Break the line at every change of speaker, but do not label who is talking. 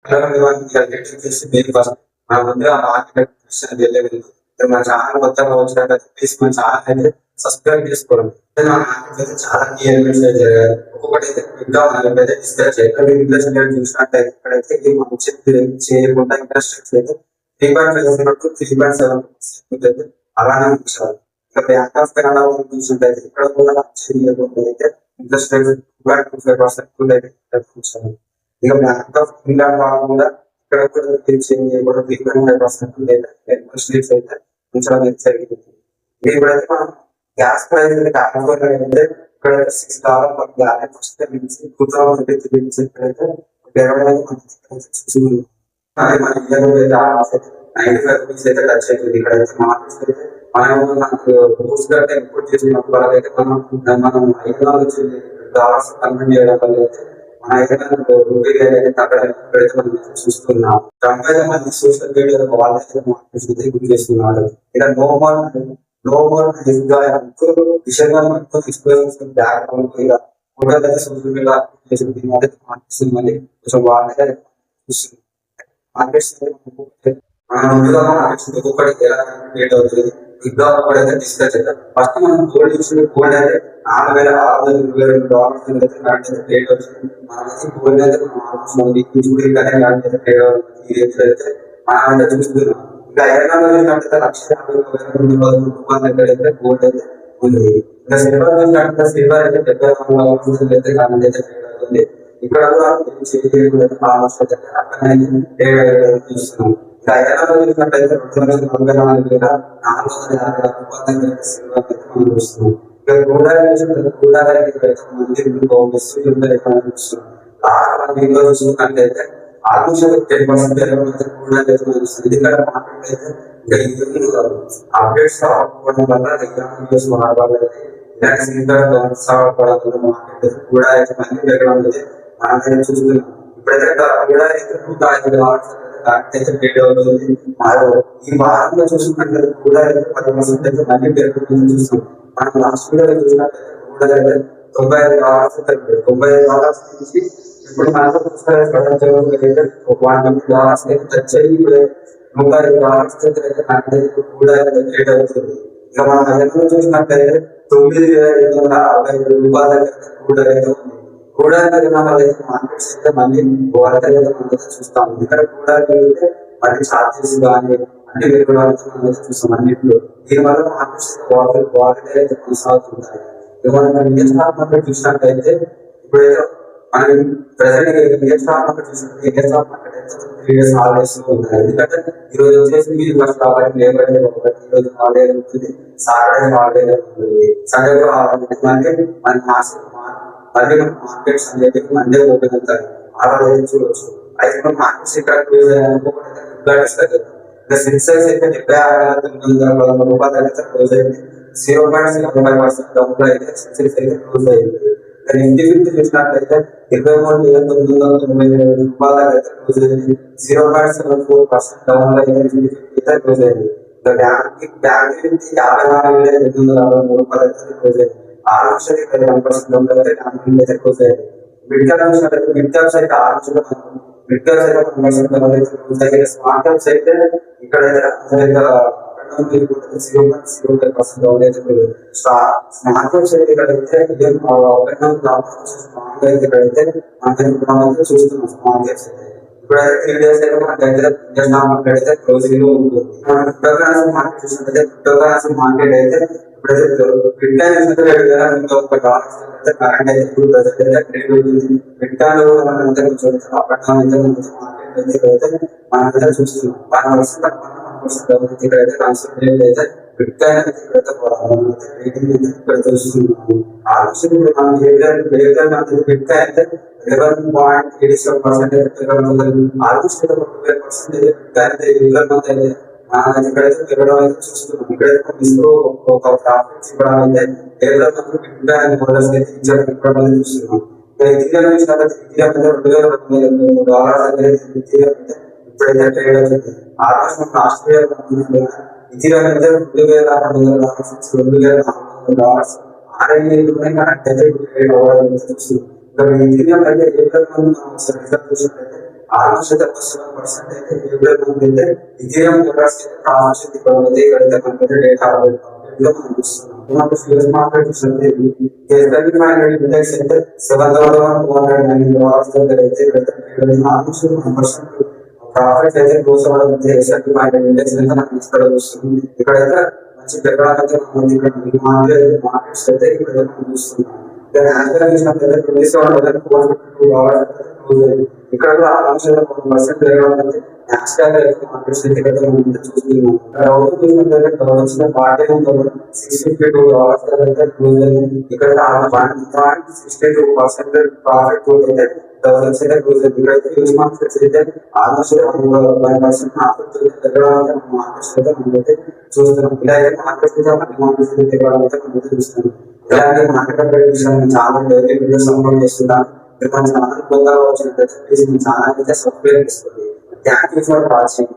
చేసి మీరు ఫస్ట్ మన ముందుగా మార్కెట్ వెళ్ళే ముందు మన ఛానల్ కొత్తగా వచ్చినట్టు ప్లీజ్ మన ఛానల్ అయితే సబ్స్క్రైబ్ చేసుకోవడం. మన మార్కెట్ అయితే చాలా కీ ఎలిమెంట్స్ అయితే జరిగాయి. ఒక్కొక్కటి అయితే ఇంకా మనకైతే డిస్కస్ చేయాలి. ఇంట్రెస్ట్ చూసినట్టయితే ఇక్కడైతే ఈ మనం చేయకుండా ఇంట్రెస్ట్ అయితే 3.5 3.7 అయితే అలానే ఉంచాలి. ఇక బ్యాంక్ ఆఫ్ కెనడా చూసినట్టయితే ఇక్కడ కూడా అయితే ఇంట్రెస్ట్ రేట్ 2.25% అయితే ఉంచాలి. ఇక బ్యాంక్ ఆఫ్ ఇండియన్ వాళ్ళు కూడా ఇక్కడ కూడా 3.5% ఇంట్రెస్ట్ అయితే ఉంచడం జరిగింది. ఇప్పుడైతే మనం గ్యాస్ ప్రైస్ అయితే ఇక్కడ $6 per gallon వస్తే 2023 నుంచి ఇక్కడైతే 20 అది మన ఇండియాలో అయితే 95 రూపీస్ అయితే టచ్ అవుతుంది. ఇక్కడైతే మార్కెట్స్ అయితే మనం మనకు బూస్ట్ గట్ట ఇంపోర్ట్ చేసినప్పుడు వాళ్ళైతే మనం $5 కన్వర్ట్ చేయడం వల్ల అయితే మన అయితే రూపీ అయితే తగ్గడానికి ఇక్కడైతే మనం చూస్తున్నాం. ట్రంప్ మంది సోషల్ మీడియాలో వాళ్ళైతే మార్కెట్స్ అయితే గురి చేస్తున్నాడు. ఇక్కడ నో మోర్ విషయంగా బ్యాక్ కూడా సోషల్ మీడియా కొంచెం వాళ్ళైతే చూస్తుంది. మార్కెట్స్ ఒక్కొక్కటి ఎలా క్రియేట్ అవుతుంది ఇంకా ఒకటైతే డిస్కస్ చేద్దాం. ఫస్ట్ మనం గోల్డ్ చూసుకుంటే గోల్డ్ అయితే $4,222 అయితే క్రియేట్ అవుతుంది. మనమైతే గోల్డ్ అయితే మనమైతే చూస్తున్నాం. ఇంకా ఎకనామీ చూసినట్టయితే $1,50,000 దగ్గర అయితే గోల్డ్ అయితే ఉంది. ఇంకా సిల్వర్ చూసినట్టయితే సిల్వర్ అయితే $70,000 అయితే కామెంట్ అయితే క్రియేట్ అవుతుంది. ఇక్కడ కూడా చూస్తున్నాం. చూసినట్టయితే 2,44,450 సిల్వర్ అయితే మనం చూస్తున్నాం. ఇక్కడ చూసుకున్నట్టయితే ఆల్మోస్ట్ 10% ఎందుకంటే మార్కెట్ అయితే అప్డేట్స్ రావడం వల్ల మార్కెట్ కూడా అయితే మళ్ళీ పెరగడం అయితే మనం చూస్తున్నాం. ఇప్పుడైతే కూడా అయితే $2,000 ట్రేడ్ అవుతుంది. ఈ వారంలో చూసుకున్నట్లయితే కూడా అయితే 10% అయితే మళ్ళీ పెరుగుతుంది చూస్తున్నాం. మనం లాస్ట్ వీడియోలో చూసినట్లయితే కూడా అయితే $95 నుంచి ఇప్పుడు మనకు $120 అయితే టచ్ అయ్యి ఇప్పుడు $105 కూడా ట్రేడ్ అవుతుంది. ఇక మనం ఎక్కడ చూసినట్లయితే $9,760 కూడా అయితే ఉంది. కూడా మార్కెట్స్ అయితే మళ్ళీ చూస్తాం. ఇక్కడ కూడా మళ్ళీ ఛార్జెస్ కానీ అన్ని పెరగడానికి మనం చూస్తాం అన్నింటిలో. దీనివల్ల మార్కెట్స్ అయితే కొనసాగుతుంటాయి. ఇక మనం ఇండియన్ స్టాక్ మార్కెట్ చూసినట్టయితే ఇప్పుడైతే మనం ప్రెసెంట్ ఇండియన్ స్టాక్ మార్కెట్ చూసినట్టు ఇండియన్ స్టాక్ మార్కెట్ అయితే 3 days హాలిడేస్ ఉన్నాయి. ఎందుకంటే ఈ రోజు వచ్చేసి మీరు ఫస్ట్ కాబట్టి లేబర్ డే ఒకటి, ఈ రోజు హాలిడే ఉంటుంది, సాటర్డే హాలిడే ఉంటుంది, సండే కూడా హాలిడే. మన మళ్ళీ మార్కెట్స్ అనేది మండే ఓపెన్ అవుతాయి. ఆ రోజు చూడవచ్చు. అయితే మనం మార్కెట్స్ ఇక్కడ క్లోజ్ అయ్యాక సెన్సెక్స్ అయితే $76,913 అయితే క్లోజ్ అయింది. 0.75% డౌన్ అయితే సెన్సెక్స్ అయితే క్లోజ్ అయింది. నిఫ్టీ 50 చూసినట్లయితే $23,997 అయితే క్లోజ్ అయింది. 0.74% డౌన్ అయితే నిఫ్టీ 50 అయితే క్లోజ్ అయింది. బ్యాంక్ నిఫ్టీ $54,863 అయితే క్లోజ్ అయింది. 6% డౌన్ అయితే అయితే క్లోజ్ అయింది. మిడ్ క్యాప్ చూసినట్లయితే మిడ్ క్యాప్స్ అయితే 6% మిడ్ క్యాప్స్ అయితే 1% డౌన్ అయితే క్లోజ్ అయ్యాయి. స్మార్ట్ క్యాప్స్ అయితే ఇక్కడైతే 0.05% డౌన్ అయితే స్మార్ట్ క్యాప్స్ అయితే ఇక్కడైతే ఇక్కడైతే మనం చూస్తున్నాం. స్మార్ట్ క్యాప్స్ అయితే ఇప్పుడైతే 3 days అయితే మనకైతే ఇండియన్ మార్కెట్ అయితే క్లోజింగ్ లో ఉంటుంది. క్రిప్టో కరెన్సీ మార్కెట్ చూసినట్లయితే క్రిప్టో కరెన్సీ మార్కెట్ అయితే ఇప్పుడైతే బిట్కాయిన్ $1 అయితే కరెంట్ అయితే ఇప్పుడు ప్రెసెంట్ అయితే ట్రేడ్ అవుతుంది. బిట్కాయిన్ మనమైతే కొంచెం అప్పట్లో అయితే మార్కెట్ అయితే మనమైతే చూస్తున్నాం. 1% ఇక్కడైతే కాన్సెప్ట్ అయితే బిట్కాయిన్ అయితే ఇక్కడైతే చూస్తున్నాం. ఆల్మోస్ట్ ఇప్పుడు మనం బిట్కాయిన్ అయితే 11.87% అయితే ఆల్మోస్ట్ 12% బిట్కాయిన్ అయితే ఇక్కడైతే పెరగడం అయితే చూస్తున్నాం. ఇక్కడైతే డిస్కో ఒక ప్రాఫిట్స్ ఇవ్వడం అయితే మోడల్స్ అయితే ఇవ్వడం అయితే చూస్తున్నాం. ఇప్పుడైతే ట్రేడ్ అవుతుంది. ఆల్మోస్ట్ మనం లాస్ట్ ఇథీరియం అయితే $2,200 కరెక్ట్ అయితే ట్రేడ్ అవ్వడం చూస్తున్నాం. ఇథీరియం అయితే చూసినట్లయితే ఆల్మోస్ట్ అయితే 7% అయితే ఏప్రిల్ మంత్ అయితే ఇథీరియం కెపాసిటీ ఆల్మోస్ట్ ఇక్కడైతే మనకి డేటా మనం చూస్తున్నాం. మనకు ఫ్యూచర్ మార్కెట్ చూస్తే ఎస్ఐపి 500 ఇండెక్స్ అయితే 7,209 దగ్గర అయితే ఆల్మోస్ట్ 1% ప్రాఫిట్ అయితే క్లోజ్ అవ్వడం అయితే ఎస్ఐపి 500 ఇండెక్స్ అయితే మనకి ఇక్కడ వస్తుంది. ఇక్కడైతే మంచి పెరగడానికి మనకి ఇక్కడ మార్కెట్స్ అయితే ఇక్కడ మనం చూస్తున్నాం. ఇక్కడ కూడా ఆల్మోస్ట్ 1% పెరగడం అయితే నాస్డాక్ అయితే మార్కెట్స్ అయితే ఇక్కడ మనం చూస్తున్నాం. వచ్చిన పార్టీ $652 అయితే క్లోజ్ అయింది. ఇక్కడ 1.62% ప్రాఫిట్ అయితే ఇక్కడైతే యూజ్ మార్కెట్స్ అయితే ఆల్మోస్ట్ 1% ప్రాఫిట్ పెరగడానికి మార్కెట్స్ అయితే మనమైతే చూస్తున్నాం. ఇలా అయితే మార్కెట్స్ అయితే మనీ మార్కెట్స్ అయితే పెరగడానికి మనం చూస్తున్నాం. ఇలాంటి మార్కెట్ విషయాన్ని చాలా డైలీ వీడియోస్ అప్లోడ్ చేస్తున్నాను. మీరు మన ఛానల్ కొత్తగా వచ్చినట్లయితే ప్లీజ్ మీ ఛానల్ అయితే సబ్స్క్రైబ్ చేసుకోండి. Thank you for watching.